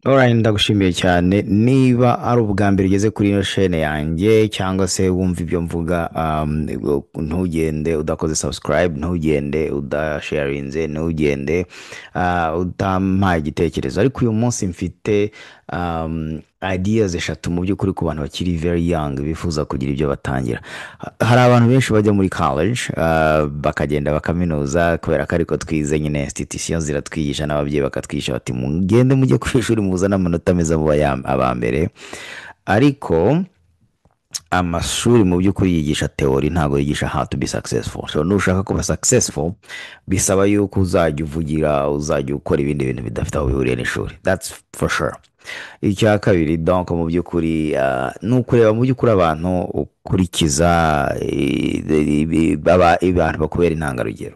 Alright, ndagushimiye cyane niba ari ubwa mbere ugeze kuri ino shene yanjye cyangwa se wumva ibyo mvuga, ntugende udakoze subscribe, ntugende udasharinze, ntugende utampaye igitekerezo. Ariko uyu munsi mfite ideas eshatu mu by'ukuri ku bantu bakiri very young bifuza kugira ibyo batangira. Hari abantu benshi bajya muri college, bakagenda bakaminuza kubera ko ariko twize nyine institution ziratwigisha n'ababyeyi bakatwigisha bati mugende mujye ku ishuri muzane amanota meza mu aba mbere. Ariko amashuri mu by'ukuri yigisha theory, ntabwo yigisha how to be successful. So nushaka kuba successful bisaba yuko uzajya uvugira, uzajya ukora ibindi bintu bidafite aho bihuriye n'ishuri, that's for sure. Icya kabiri donc mu by'ukuri ni ukureba mu by'ukuri abantu ukurikiza, abantu bakubera intangarugero.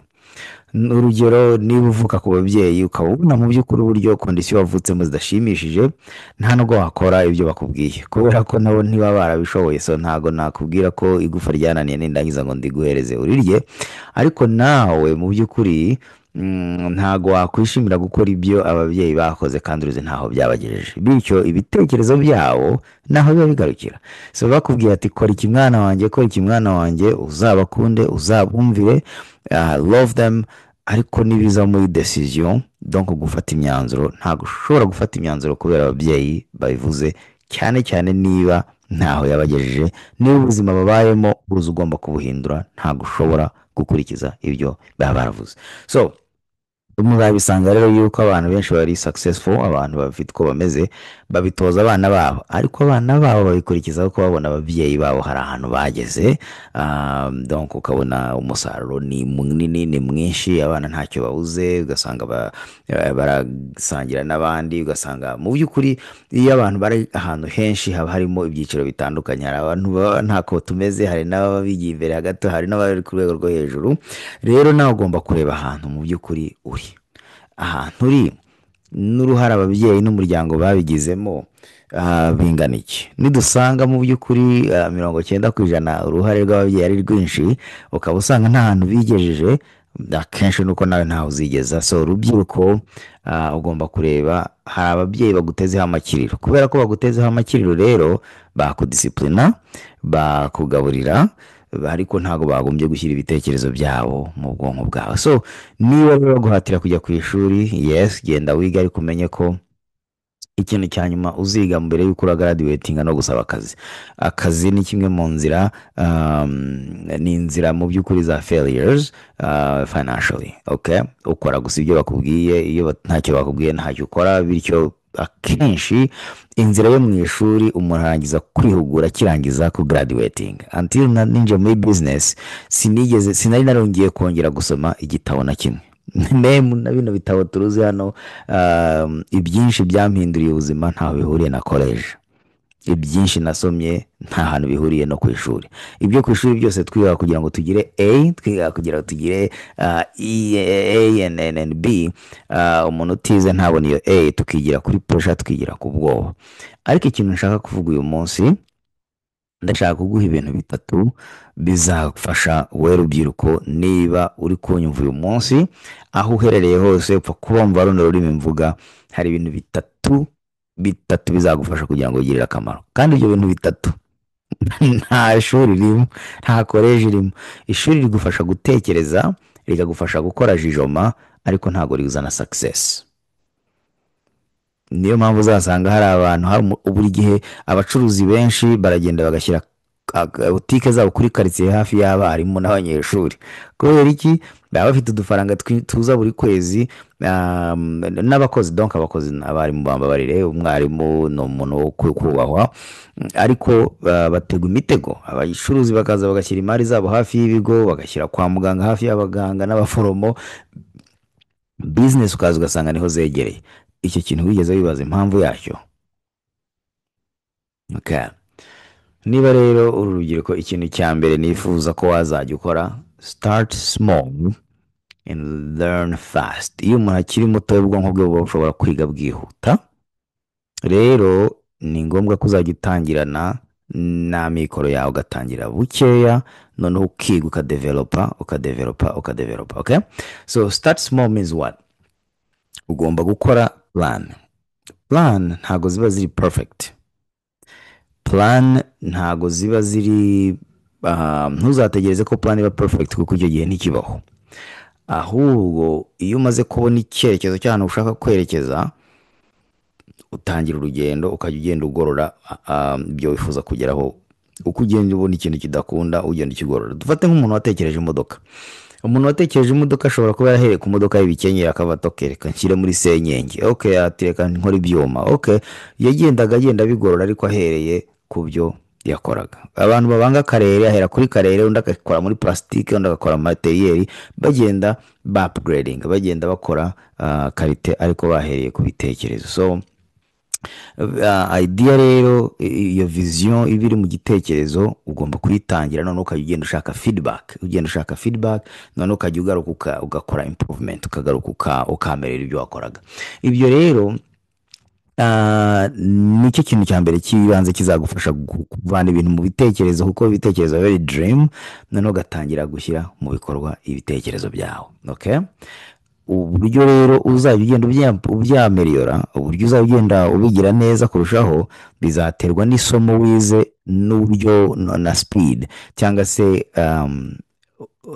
Urugero, niba uvuka ku babyeyi ukaba ubona mu by'ukuri uburyo kondisiyo wavutsemo zidashimishije, nta nubwo wakora ibyo bakubwiye kubera ko nabo ntibaba barabishoboye. So ntabwo nakubwira ko igufa ryananiye nindangiza ngo ndiguhereze urirye, ariko nawe mu by'ukuri ntabwo wakwishimira gukora ibyo ababyeyi bakoze kandi uruzi ntaho byabagejeje, bityo ibitekerezo byabo naho biba bigarukira. So bakubwira ati kora iki mwana wanjye, kora iki mwana wanjye, uzabakunde, uzabumvire, love them. Ariko nibiza muri decision donc gufata imyanzuro, ntabwo ushobora gufata imyanzuro kubera ababyeyi babivuze, cyane cyane niba ntaho yabagejeje. Niba ubuzima babayemo uzi ugomba kubuhindura, ntabwo ushobora gukurikiza ibyo baba baravuze. So muzabisanga rero yuko abantu benshi bari successful, abantu bafite uko bameze babitoza abana babo, ariko abana babo babikurikiza kuko babona ababyeyi babo hari ahantu bageze. Donc ukabona umusaruro ni munini, ni mwinshi, abana ntacyo babuze, ugasanga barasangira n'abandi, ugasanga mu by'ukuri iyo abantu bari ahantu henshi haba harimo ibyiciro bitandukanye. Hari abantu baba ntako tumeze, hari n'ababa bigiye imbere hagati, hari n'abari ku rwego rwo hejuru. Rero nawe ugomba kureba ahantu mu by'ukuri uri, ahantu uri n'uruhare ababyeyi n'umuryango babigizemo bingana iki. Nidusanga mu by'ukuri 90% uruhare rw'ababyeyi ari rwinshi, ukaba usanga nta hantu bigejeje, akenshi nuko nawe ntaho uzigeza. So urubyiruko ugomba kureba, hari ababyeyi bagutezeho amakiriro, kubera ko bagutezeho amakiriro rero bakudisiplina, bakugaburira, ariko ntabwo bagombye gushyira ibitekerezo byabo mu bwonko bwawe. So niba rero guhatira kujya ku ishuri, yes genda wiga, ariko umenye ko ikintu cya nyuma uziga mbere y'uko uragraduatinga no gusaba akazi. Akazi ni kimwe mu nzira, ni inzira mu by'ukuri za failures financially. Okay, ukora gusa ibyo bakubwiye, iyo ntacyo bakubwiye ntacyo ukora, bityo akenshi inzira yo mu ishuri umuntu arangiza kwihugura akirangiza ku graduating. Until ninjye muri business sinari narongeye kongera gusoma igitabo na kimwe. Na bino bitabo turuzi hano, ibyinshi byampinduriye ubuzima ntaho bihuriye na college. Ibyinshi nasomye nta hantu bihuriye no ku ishuri. Ibyo ku ishuri byose twiga kugira ngo tugire A, twiga kugira ngo tugire A and B. Umuntu utize ntabona iyo A, tukigira kuri pressure, tukigira ku bwoba. Ariko ikintu nshaka kuvuga uyu munsi, ndashaka kuguha ibintu bitatu bizafasha wowe rubyiruko. Niba uri kunyumva uyu munsi, aho uherereye hose, upfa kubumva runo rurimi mvuga, hari ibintu bitatu bizagufasha kugira ngo ugirire akamaro. Kandi ibyo bintu bitatu nta shuri ririmo, nta koleji irimo. Ishuri rigufasha gutekereza, rigagufasha gukora jijoma, ariko ntabwo rizana success. Niyo mpamvu uzasanga hari abantu buri gihe abacuruzi benshi baragenda bagashyira butike zabo kuri karitsiye hafi y'abarimu n'abanyeshuri. Kubera iki? Baba bafite udufaranga tuza buri kwezi, n'abakozi, donc abakozi, abarimu bambabarire, umwarimu ni umuntu wo kubahwa, ariko batega imitego. Abacuruzi bakaza bagashyira imari zabo hafi y'ibigo, bagashyira kwa muganga hafi y'abaganga n'abaforomo, business ukaza ugasanga niho zegereye. Icyo kintu wigeze wibaza impamvu yacyo? Okay. Niba rero uru rubyiruko, ikintu cya mbere nifuza ko wazajya ukora, start small and learn fast. Iyo umuntu akiri muto ubwonko bwe buba bushobora kwiga bwihuta. Rero ni ngombwa ko uzajya utangirana na mikoro yawe, ugatangira bukeya, noneho ukiga ukadevelopa. Okay, so start small means what? Ugomba gukora plan. plan ntago ziba ziri perfect. Plan ntago ziba ziri ntuzategereze ko plan iba perfect kuko icyo gihe ntikibaho. Ahubwo iyo umaze kubona icyerekezo cy'ahantu ushaka kwerekeza, utangira urugendo ukajya ugenda ugorora ibyo wifuza kugeraho. Uko ugenda ubona ikintu kidakunda ugenda ukigorora. Dufate nk'umuntu watekereje imodoka. Umuntu watekereje imodoka ashobora kuba yarahereye ku modoka y'ibikenyeri akaba atokereka nshyire muri senyenge, okay, atereka nkora ibyuma, okay, yagendaga agenda bigorora ariko ahereye ku byo yakoraga. Abantu babanga akarere ahera kuri karere, undi agakora muri plastique, undi agakora materiel, bagenda ba upgrading, bagenda bakora karite ariko bahereye ku bitekerezo. So idea rero, iyo vision iba iri mu gitekerezo ugomba kuyitangira, none ukajya ugenda ushaka feedback, none ukajya ugaruka ugakora improvement, ukagaruka ukamerera ibyo wakoraga. Ibyo rero nicyo kintu cya mbere cy'ibanze kizagufasha kuvana ibintu mu bitekerezo, kuko ibitekerezo very dream, none ugatangira gushyira mu bikorwa ibitekerezo byawe. Okay, uburyo rero uzajya ugenda ubyameliyora, uburyo uzajya ugenda ubigira neza kurushaho, bizaterwa n'isomo wize n'uburyo na speed, cyangwa se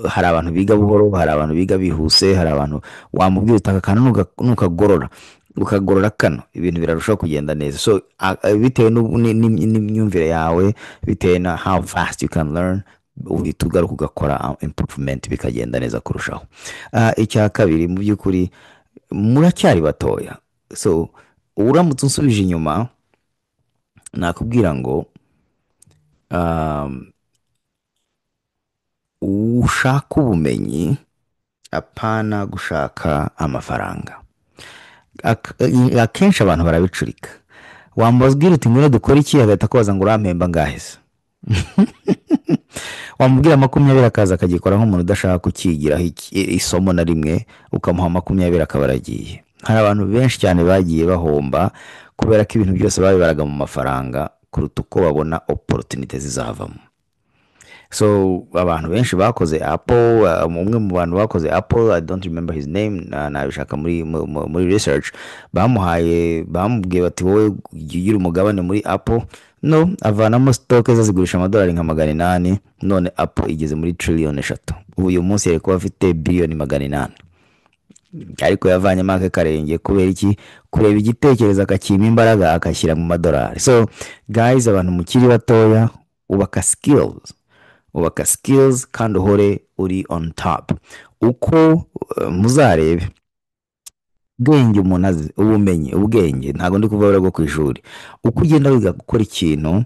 hari abantu biga buhoro, hari abantu biga bihuse, hari abantu wamubwira utaka kandi ukagorora kano, ibintu birarushaho kugenda neza. So bitewe n'imyumvire yawe, bitewe na how fast you can learn, uhita ugaruka ugakora improvement bikagenda neza kurushaho. Icya kabiri, mu by'ukuri muracyari batoya, so uramutse unsubije inyuma nakubwira ngo ushaka ubumenyi apana gushaka amafaranga. Akenshi abantu barabicurika, wambazwira uti ngwino dukora iki, agahita kubaza ngo urampemba ngahe se? Wamubwira 20 akaza akagikora nk'umuntu udashaka kukigiraho isomo na rimwe, ukamuha 20 akaba aragiye. Hari abantu benshi cyane bagiye bahomba kubera ko ibintu byose babibaraga mu mafaranga kuruta uko babona opportunity zizavamo. So abantu benshi bakoze Apple, umwe mu bantu bakoze Apple, I don't remember his name, nabishaka muri research, bamubwiye bati wowe ugira umugabane muri Apple, no, avanamo stock zazigurisha $800 nka 800, none Apple igeze muri trillion 3. Uyu munsi yari kuba afite billion 800, ariko yavanyemo akarenge kubera iki? Kureba igitekerezo akakima imbaraga akashyira mu $. So guys, abantu mukiri batoya, ubaka skills kandi uhore uri on top. Uko muzarebe ubwenge umuntu azi, ubwenge ntago ndi kuvuga bwo ku ishuri, uko ugenda wiga gukora ikintu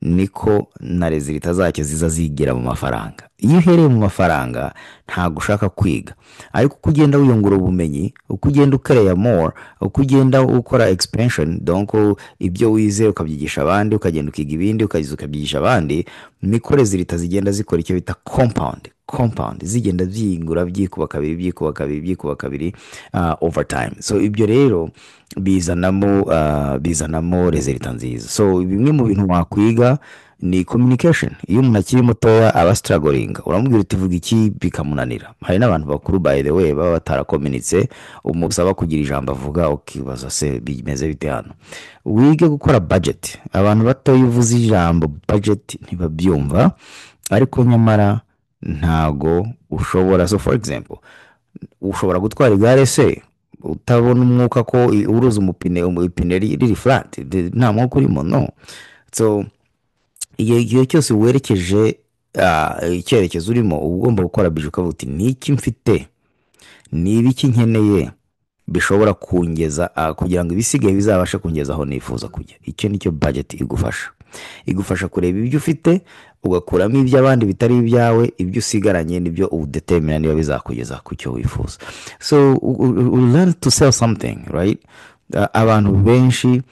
niko na resulta zacyo ziza zigira mu mafaranga. Iyo uhereye mu mafaranga ntago ushaka kwiga, ariko uko ugenda wiyungura ubumenyi, uko ugenda ukareya more, uko ugenda ukora expansion, donc ibyo wize ukabyigisha abandi, ukagenda ukiga ibindi ukabyigisha abandi, niko resulta zigenda zikora icyo bita compound, zigenda byingura byikuba kabiri over time. So ibyo rero bizanamo resulta nziza. So bimwe mu bintu wakwiga ni communication. Iyo umuntu akiri mutoya aba struggling, uramubwira uti vuga iki bikamunanira. Hari n'abantu bakuru by the way baba batarakominitse, umusaba kugira ijambo avuga ukibaza se bimeze bite hano. Wige gukora budget. Abantu batoya uvuze ijambo budget ntibabyumva, ariko nyamara ntago ushobora. So for example, ushobora gutwara igare se utabona umwuka ko uruza ipine riri flat, nta mwuka urimo, no. So igihe cyose werekeje icyerekezo urimo, ugomba gukora budget ukavuga uti niki mfite, n'ibiki nkeneye bishobora kungeza kugira ngo ibisigaye bizabashe kungeza aho nifuza kujya. Icyo nicyo budget igufasha kureba ibyo ufite ugakuramo iby'abandi bitari ibyawe, ibyo usigaranye nibyo udetermina niba bizakugeza ku cyo wifuza. So learn to sell something, right? Abantu benshi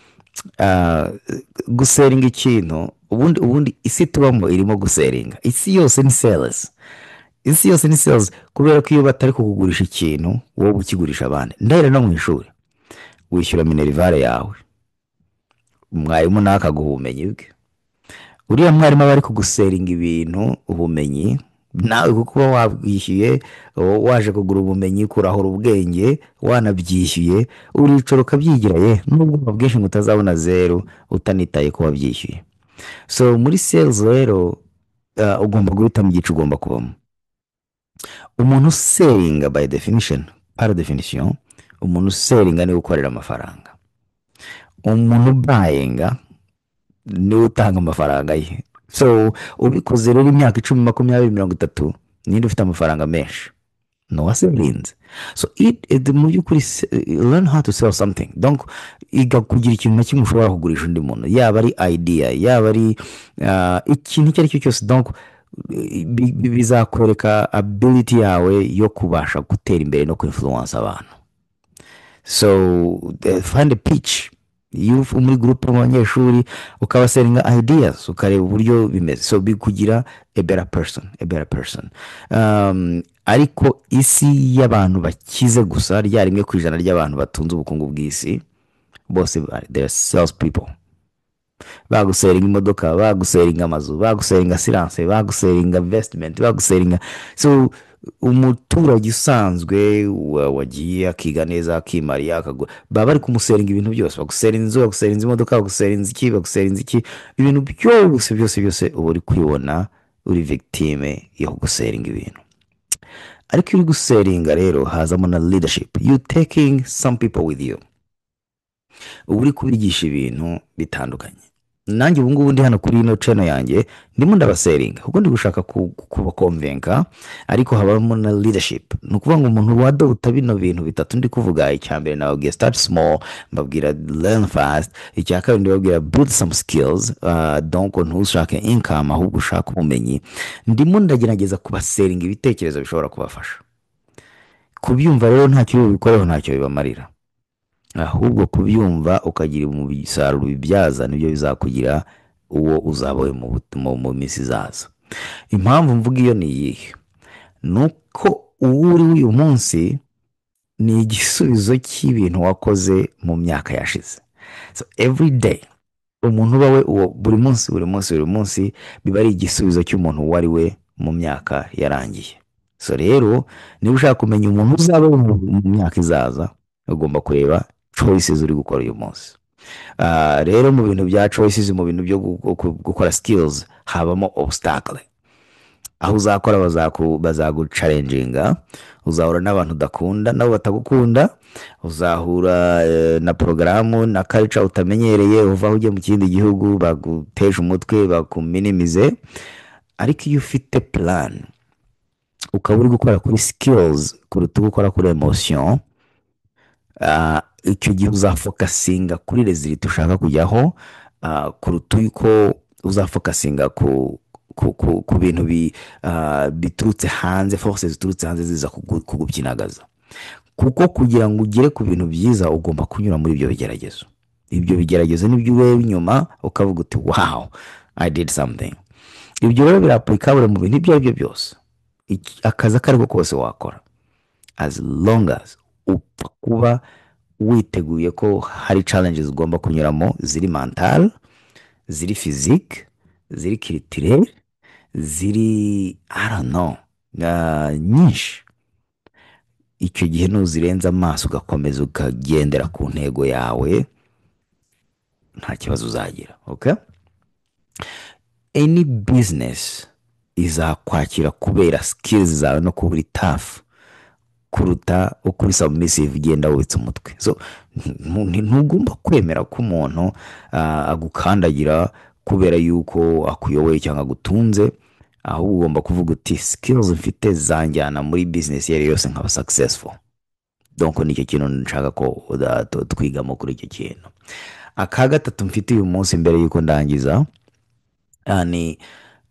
guseringa ikintu, ubundi isi tubamo irimo guseringa. Isi yose ni sales, kubera ko iyo batari kukugurisha ikintu wowe ukigurisha abandi. Ndahera no mu ishuri wishyura minerivare yawe, mwarimu nakaguha ubumenyi bwe. Uriya mwarimu aba ari kuguseringa ibintu, ubumenyi nawe kuko uba wabwishyuye, waje kugura ubumenyi, kurahura ubwenge, wanabyishyuye, uricara ukabyigira ye nubwo buba bwinshi ngo utazabona zeru utanitaye ko wabyishyuye. So muri sales rero ugomba guhitamo igice ugomba kubamo. Umuntu useringa by definition, par definition, umuntu useringa niwe ukorera amafaranga. Umuntu ubuyinga niwe utanga amafaranga ye. So ubikoze rero imyaka 10, 20, 30, ninde ufite amafaranga menshi? No waserinze. So mu by'ukuri learn how to sell something. Donc iga kugira ikintu na kimwe ushobora kugurisha undi muntu, yaba ari idea, yaba ari ikintu icyo ari cyo cyose. Donc bizakwereka ability yawe yo kubasha gutera imbere no influence abantu. So find a pitch. Iyo muri group y'abanyeshuri ukabaseringa ideas, ukareba uburyo bimeze, so bikugira a better person. Ariko isi y'abantu bakize gusa, rya 1% ry'abantu batunze ubukungu bw'isi, bose they're sales people. Baguseringa imodoka, baguseringa amazu, baguseringa assurance, baguseringa investment, baguseringa. So umuturage usanzwe wagiye akiga neza, akimariya, akagura, baba bari kumuseringa ibintu byose. Baguseringa inzu, baguseringa imodoka, baguseringa iki, ibintu byose uba uri kwibona uri victime yo guseringa ibintu. Ariko iyo uri guseringa rero hazamo na leadership. You taking some people with you, uba uri kubigisha ibintu bitandukanye. Nanjye ubu ngubu ndi hano kuri ino channel yanjye ndimo ndabaseringa kuko ndi gushaka kubakonvenka, ariko habamo na leadership. Ni ukuvuga ngo umuntu wadota bino bintu bitatu ndi kuvuga. Icyambere nababwira start small, mbabwira learn fast. Icya kabiri ndababwira build some skills. Donc ntushake income ahubwo ushaka ubumenyi. Ndimo ndagerageza kubaseringa ibitekerezo bishobora kubafasha. Kubyumva rero ntacyo bikoreho, ntacyo bibamarira, ahubwo kubyumva ukagira umusaruro bibyaza, nibyo bizakugira uwo uzabaye mu minsi izaza. Impamvu mvuga iyo ni iyihe? Nuko uri uyu munsi ni igisubizo cy'ibintu wakoze mu myaka yashize. So every day umuntu ubawe uwo buri munsi biba ari igisubizo cy'umuntu wari we mu myaka yarangiye. So rero niba ushaka kumenya umuntu uzaba mu myaka izaza, ugomba kureba choices uri gukora uyu munsi. Rero mu bintu bya choices, mu bintu byo gukora skills, habamo obstacle. Aho uzakora bazaguchallenginga, uzahura n'abantu udakunda nabo batagukunda, uzahura na programu na culture utamenyereye, uva ujye mu kindi gihugu baguteje umutwe, bakuminimize. Ariko iyo ufite plan ukaba uri gukora kuri skills kuruta gukora kuri emotion, icyo gihe uzafokasinga kuri result ushaka kujyaho, kuruta uko uzafokasinga ku bintu biturutse hanze, forces ziturutse hanze ziza kugubyinagaza. Kuko kugira ngo ugere ku bintu byiza ugomba kunyura muri ibyo bigeragezo. Ibyo bigeragezo nibyo ureba inyuma ukavuga uti wow, I did something. Ibyo rero birapplicable mu bintu ibyo aribyo byose. Akazi akariko kose wakora, as long as upfa kuba witeguye ko hari challenges ugomba kunyuramo, ziri mental, ziri physique, ziri culturel, ziri I don't know nyinshi. Icyo gihe nuzirenza amaso ugakomeza ukagendera ku ntego yawe, nta kibazo uzagira. Okay, any business izakwakira kubera skills zawe no kuburi tough kuruta ukuri submissive ugenda witse umutwe. So ntugomba kwemera ko umuntu agukandagira kubera yuko akuyoboye cyangwa gutunze, ahubwo ugomba kuvuga uti skills mfite zanjyana muri business yari yose nkaba successful. Donc nicyo kintu nshaka ko twigamo kuri icyo kintu. Akagatatu mfite uyu munsi mbere yuko ndangiza, ni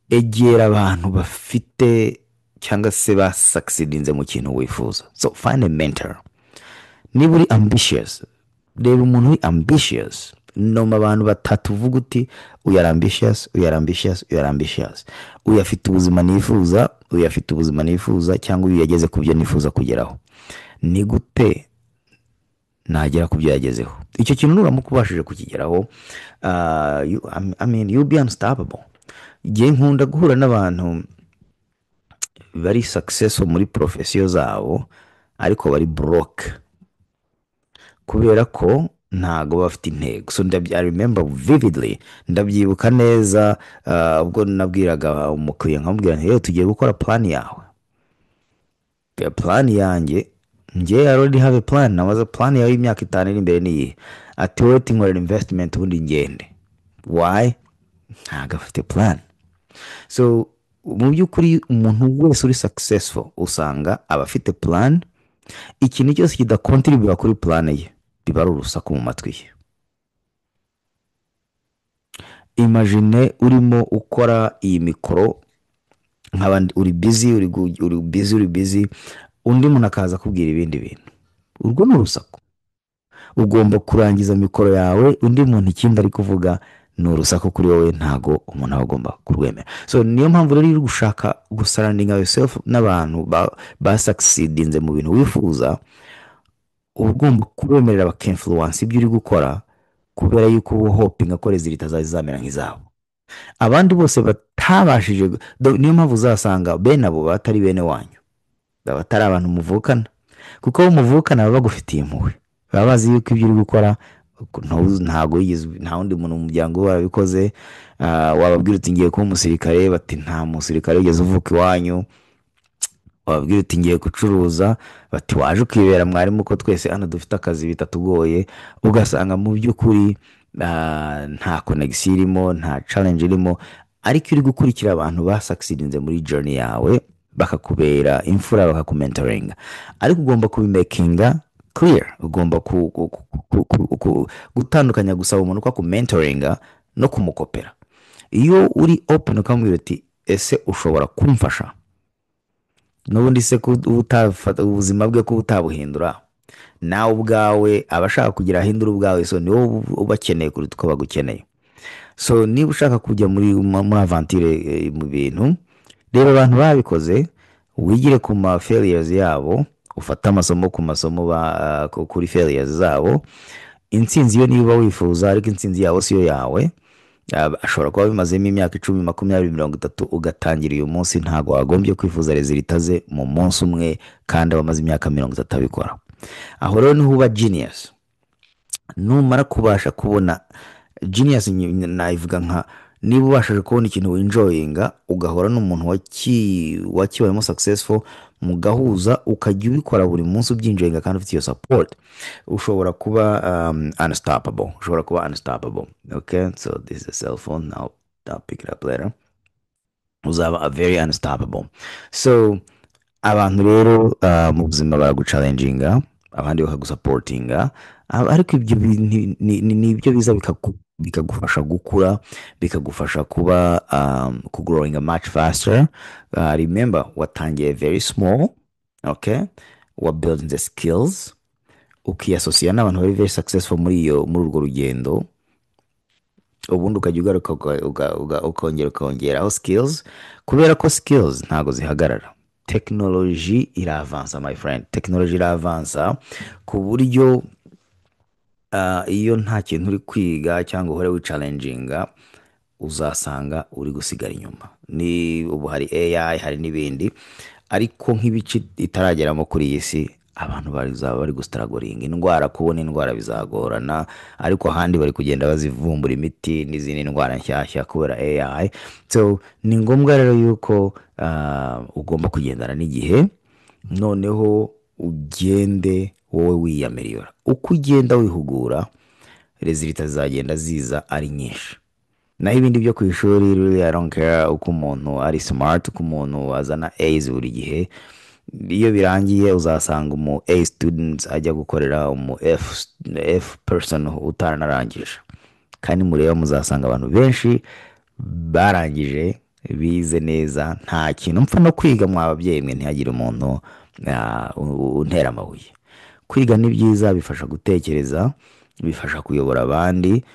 egera abantu bafite cyangwa se ba succeedinze mu kintu wifuza. So find a mentor. Niba uri ambitious, reba umuntu uri ambitious, noma abantu batatu uvuga uti uyu ambitious, uyu afite ubuzima nifuza, cyangwa uyu yageze ku byo nifuza kugeraho. Ni gute nagera ku byo yagezeho? Icyo kintu nuramukubashije kukigeraho, I mean you'll be unstoppable. Igihe nkunda guhura n'abantu bari successful muri profession zabo ariko bari broke kubera ko ntago bafite intego. So I remember vividly, ndabyibuka neza ubwo nabwiraga umukiriya nkamubwira nti tugiye gukora plan yawe. Plan yanjye I already have a plan. Nabaza plan yawe y'imyaka 5 iri imbere niyi. Ati wowe tinkorera investment ubundi ngende. Why? Ntago afite plan. So mu by'ukuri umuntu wese uri successful usanga aba afite plan. Ikintu cyose kidakontribute kuri plan ye biba ari urusaku mu matwi ye. Imagine urimo ukora iyi mikoro nk'abandi, uri busy, undi muntu akaza kubwira ibindi bintu, urwo ni urusaku. Ugomba kurangiza mikoro yawe, undi muntu ikindi ari kuvuga ni urusaku kuri wowe, ntago umuntu agomba kurwemera. So niyo mpamvu rero uri gushaka gusarandinga yourself n'abantu ba succeedinze mu bintu wifuza, ugomba kubemerera bakinfluence ibyo uri gukora, kubera yuko uba hoping ko results zazamera nk'izabo. Abandi bose batabashije, niyo mpamvu uzasanga bene abo batari bene wanyu, batari abantu muvukana, kuko abo muvukana baba bagufitiye impuhwe, baba bazi yuko ibyo uri gukora ntago yigeze, nta wundi muntu mu muryango warabikoze. Wababwira uti ngiye kuba umusirikare, bati nta musirikare ugeze uvuka iwanyu. Wababwira uti ngiye gucuruza, bati waje ukibera mwarimu ko twese hano dufite akazi bitatugoye. Ugasanga mu by'ukuri nta connection irimo, nta challenge irimo. Ariko uri gukurikira abantu ba succeedinze muri journey yawe, bakakubera imfura, bakakumentoringa, ariko ugomba kubimakinga clear. Ugomba gutandukanya gusaba umuntu ko akumentoringa no kumukopera. Iyo uri open ukamubwira uti ese ushobora kumfasha, n'ubundi se utafata ubuzima bwe ko utabuhindura, nawe ubwawe abashaka kugira ahindura ubwawe, so niwo ubakeneye kuruta uko bagukeneye. So niba ushaka kujya muri aventure mu bintu, rero abantu babikoze, wigire ku ma failures yabo, ufata amasomo ku masomo kuri failures zabo. Intsinzi yo niba wifuza, ariko intsinzi yawe siyo yawe. Ashobora kuba bimazemo imyaka 10, 20, 30, ugatangira uyu munsi, ntago wagombye kwifuza results ze mu munsi umwe kandi abamaze imyaka 30 abikora. Aho rero niho uba genius. Numara kubasha kubona genius, nayivuga nka niba ubashije kubona ikintu winjoyinga, ugahora n'umuntu wakibayemo successful, mugahuza ukajya ubikora buri munsi ubyinjoyinga kandi ufite iyo support, ushobora kuba unstoppable. Okay, so this is a cell phone, now I'll pick it up later. Uzaba very unstoppable. So abantu rero mu buzima baraguchallenginga, abandi bakagusupportinga, ariko ibyo nibyo biza bikagufasha gukura, bikagufasha kuba growing much faster. Remember, watangiye very small, okay, building the skills, ukiassociate n'abantu very successful muri urwo rugendo, ubundi ukajya ugaruka ukongeraho skills, kubera ko skills ntago zihagarara. Technology iravansa, my friend. Technology iravansa ku buryo iyo nta kintu uri kwiga cyangwa uhore wichallenginga, uzasanga uri gusigara inyuma. Ni ubu hari AI, hari n'ibindi, ariko nk'ibice itarageramo kuri iyi si, abantu bari gustragoringa indwara, kubona indwara bizagorana, ariko ahandi bari kugenda bazivumbura imiti n'izindi ndwara nshyashya kubera AI. So ni ngombwa rero yuko ugomba kugendana n'igihe, noneho ugende wowe wiyameliora. Uko ugenda wihugura, results zagenda ziza ari nyinshi. Naho ibindi byo ku ishuri, really I don't care uko umuntu ari smart, uko umuntu azana A's buri gihe. Iyo birangiye uzasanga umu A students ajya gukorera umu F person utaranarangije, kandi mureba muzasanga abantu benshi barangije, bize neza, nta kintu mpfa no kwiga. Mwababyeyi mwe, ntihagire umuntu untera amabuye. Kwiga ni byiza, bifasha gutekereza, bifasha kuyobora abandi,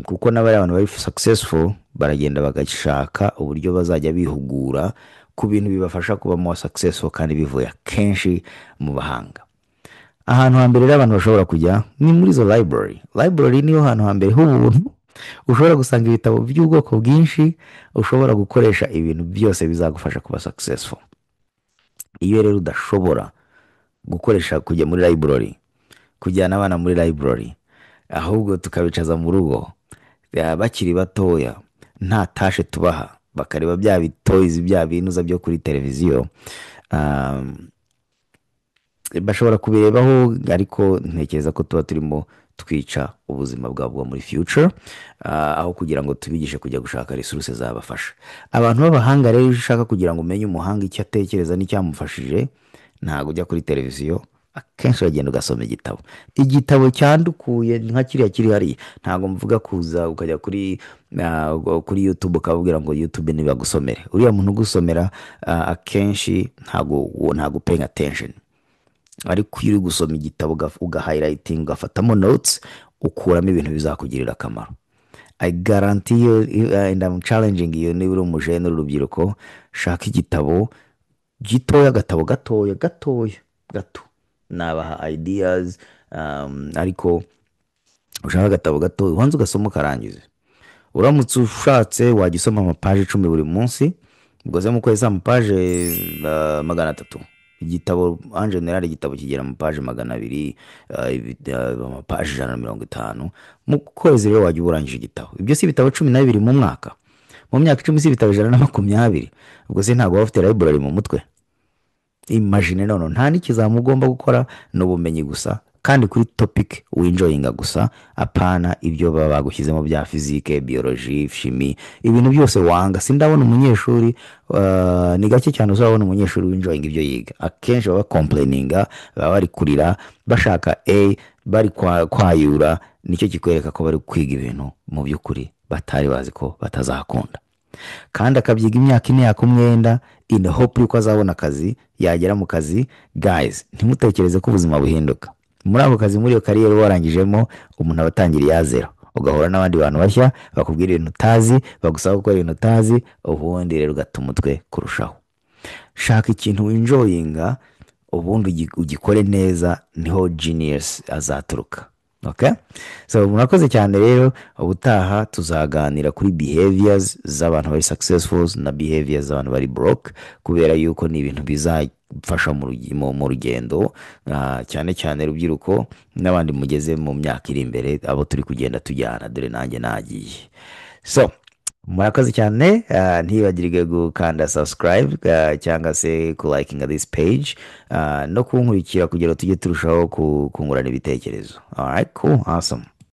kuko n'abari abantu bari successful baragenda bagashaka uburyo bazajya bihugura ku bintu bibafasha kuba more successful, kandi bivuye kenshi mu bahanga. Ahantu hambere rero abantu bashobora kujya ni muri zo library niyo hantu hambere h'ubuntu, ushobora gusanga ibitabo by'ubwoko bwinshi, ushobora gukoresha ibintu byose bizagufasha kuba successful. iyo rero udashobora gukoresha kujya muri library, kujyana abana muri library, ahubwo tukabicaza mu rugo bakiri batoya, nta tashe tubaha, bakareba bya bitoyizi bya binuza byo kuri televiziyo, ah, bashobora kubirebaho, ariko ntekereza ko tuba turimo twica ubuzima bwabo bwo muri future, aho kugira ngo tubigishe kujya gushaka resources zabafasha. Abantu b'abahanga rero, iyo ushaka kugira ngo umenye umuhanga icyo atekereza n'icyamufashije, ntabwo ujya kuri televiziyo, akenshi uragenda ugasoma igitabo. Igitabo cyandukuye nka kiriya kiri hariya, ntabwo mvuga kuza ukajya kuri YouTube ukababwira ngo YouTube ntibagusomere. Uriya muntu ugusomera akenshi ntabwo paying attention, ariko iyo uri gusoma igitabo ugahighlighting, ugafatamo notes, ukuramo ibintu bizakugirira akamaro. I guarantee you, and I'm challenging you, niba uri umujene urubyiruko, shaka igitabo gitoya, agatabo gatoya gato, nabaha ideas, ariko ushaka agatabo gato ubanza ugasoma ukarangiza. Uramutse ushatse wajya usoma amapaje 10 buri munsi, ubwo mu kwezi amapaje 300. Igitabo en general, igitabo kigera mu paje 200, amapaje 150 mu kwezi. Rero wajya uburangije igitabo. Ibyo si ibitabo 12 mu mwaka, mu myaka 10 si ibitabo 120. Ubwo se ntabwo bafite library mu mutwe? Imagine none nta n'ikizamu ugomba gukora, n'ubumenyi gusa, kandi kuri topic winjoyinga gusa, apana ibyo baba bagushyizemo bya physique, biology, chimie, ibintu byose wanga. Sindabona umunyeshuri, ni gake cyane uzabona umunyeshuri winjoyinga ibyo yiga. Akenshi baba complaininga, baba bari kurira, bashaka A, bari kwayura. Nicyo kikwereka ko bari kwiga ibintu mu by'ukuri batari bazi ko batazakunda, kandi akabyiga imyaka 4 yakumwenda in the hope yuko azabona akazi. Yagera mu kazi, guys, ntimutekereze ko ubuzima buhinduka muri ako kazi. Muri iyo kariyeri warangijemo, umuntu abatangiriye ya zero, ugahura n'abandi bantu bashya bakubwira ibintu utazi, bagusaba gukora ibintu utazi, ubundi rero ugata umutwe kurushaho. Shaka ikintu winjoyinga, ubundi ugikore neza, niho genius azaturuka. Okay, so murakoze cyane rero. Ubutaha tuzaganira kuri behaviors z'abantu bari successful na behaviors z'abantu bari broke, kubera yuko ni ibintu bizafasha mu rugendo, cyane cyane rubyiruko n'abandi mugeze mu myaka iri imbere, abo turi kugenda tujyana, dore nanjye nagiye. So murakoze cyane, ntibagirwe gukanda subscribe, cyangwa se ku liking this page, no kunkurikira kugira tujye turushaho kungurana ibitekerezo. Alright, cool, awesome.